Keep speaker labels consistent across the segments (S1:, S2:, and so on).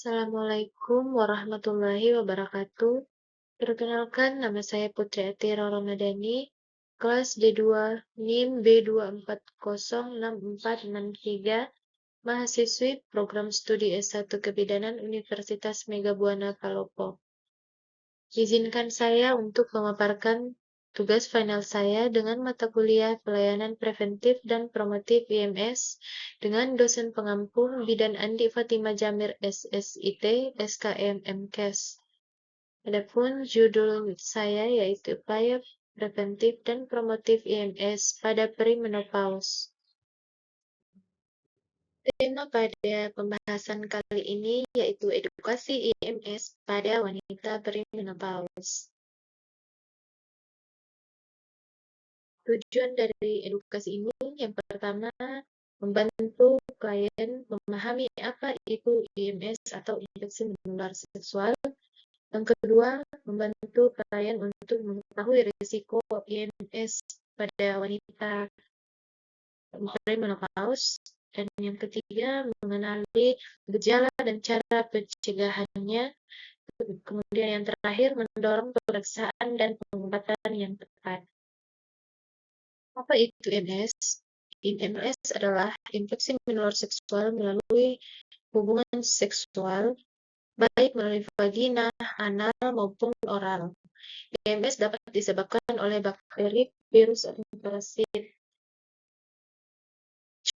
S1: Assalamualaikum warahmatullahi wabarakatuh. Perkenalkan, nama saya Putri Atira Ramadhani, kelas D2, NIM B24064663, mahasiswi program studi S1 Kebidanan Universitas Megabuana Palopo. Izinkan saya untuk memaparkan tugas final saya dengan mata kuliah Pelayanan Preventif dan Promotif IMS dengan dosen pengampu Bidan Andi Fatima Jamir SSIT SKM MKes. Adapun judul saya yaitu Upaya Preventif dan Promotif IMS pada Perimenopause. Tema pada pembahasan kali ini yaitu edukasi IMS pada wanita perimenopause. Tujuan dari edukasi ini yang pertama, membantu klien memahami apa itu IMS atau infeksi menular seksual. Yang kedua, membantu klien untuk mengetahui risiko IMS pada wanita perimenopause. Dan yang ketiga, mengenali gejala dan cara pencegahannya. Kemudian yang terakhir, mendorong pemeriksaan dan pengobatan yang tepat. Apa itu IMS? IMS adalah infeksi menular seksual melalui hubungan seksual, baik melalui vagina, anal, maupun oral. IMS dapat disebabkan oleh bakteri, virus, atau parasit.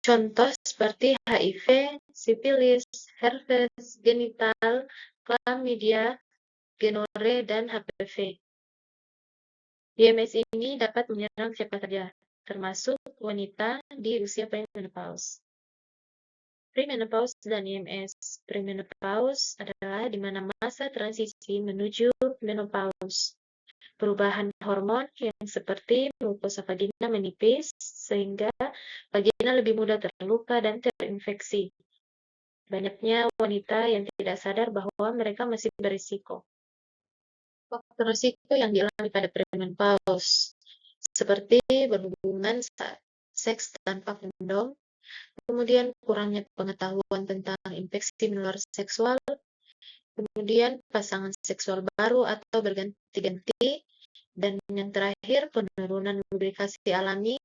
S1: Contoh seperti HIV, sifilis, herpes genital, chlamydia, gonorrhea, dan HPV. IMS ini dapat menyerang siapa saja, termasuk wanita di usia perimenopause. Premenopause dan IMS. Premenopause adalah di mana masa transisi menuju menopause. Perubahan hormon yang seperti mukosa vagina menipis sehingga vagina lebih mudah terluka dan terinfeksi. Banyaknya wanita yang tidak sadar bahwa mereka masih berisiko. Faktor risiko yang dialami pada premenopause seperti berhubungan seks tanpa kondom, kemudian kurangnya pengetahuan tentang infeksi menular seksual, kemudian pasangan seksual baru atau berganti-ganti, dan yang terakhir penurunan lubrikasi alami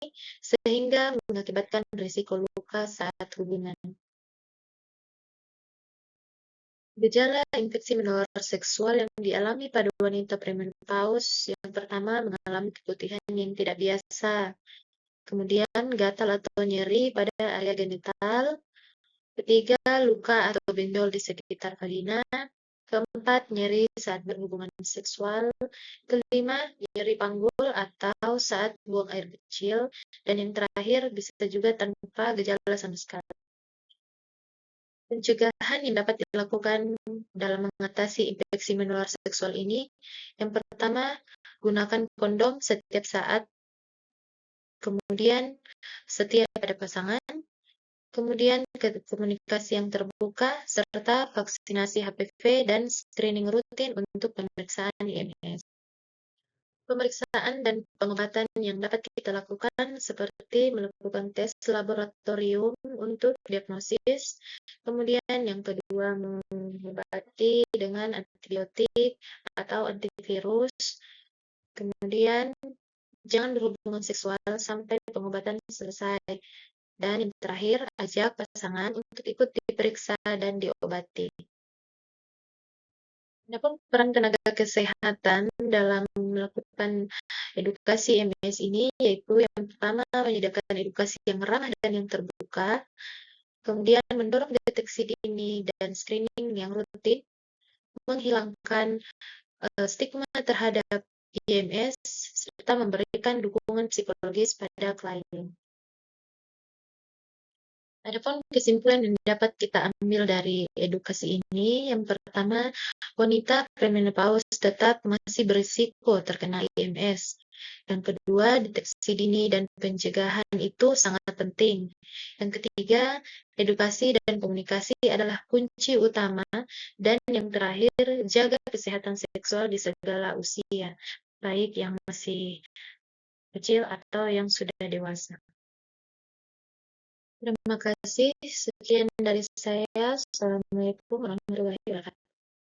S1: sehingga mengakibatkan risiko luka saat hubungan. Gejala infeksi menular seksual yang dialami pada wanita premenopause yang pertama mengalami keputihan yang tidak biasa, kemudian gatal atau nyeri pada area genital, ketiga luka atau benjol di sekitar vagina, keempat nyeri saat berhubungan seksual, kelima nyeri panggul atau saat buang air kecil, dan yang terakhir bisa juga tanpa gejala sama sekali. Pencegahan yang dapat dilakukan dalam mengatasi infeksi menular seksual ini, yang pertama, gunakan kondom setiap saat, kemudian setia pada pasangan, kemudian komunikasi yang terbuka, serta vaksinasi HPV dan screening rutin untuk pemeriksaan IMS. Pemeriksaan dan pengobatan yang dapat kita lakukan seperti melakukan tes laboratorium untuk diagnosis, kemudian yang kedua mengobati dengan antibiotik atau antivirus, kemudian jangan berhubungan seksual sampai pengobatan selesai, dan yang terakhir ajak pasangan untuk ikut diperiksa dan diobati. Adapun peran tenaga kesehatan dalam melakukan edukasi IMS ini yaitu yang pertama menyediakan edukasi yang ramah dan yang terbuka, kemudian mendorong deteksi dini dan screening yang rutin, menghilangkan stigma terhadap IMS, serta memberikan dukungan psikologis pada klien. Adapun kesimpulan yang dapat kita ambil dari edukasi ini, yang pertama, wanita premenopause tetap masih berisiko terkena IMS. Yang kedua, deteksi dini dan pencegahan itu sangat penting. Yang ketiga, edukasi dan komunikasi adalah kunci utama. Dan yang terakhir, jaga kesehatan seksual di segala usia, baik yang masih kecil atau yang sudah dewasa. Terima kasih. Sekian dari saya. Assalamualaikum warahmatullahi wabarakatuh.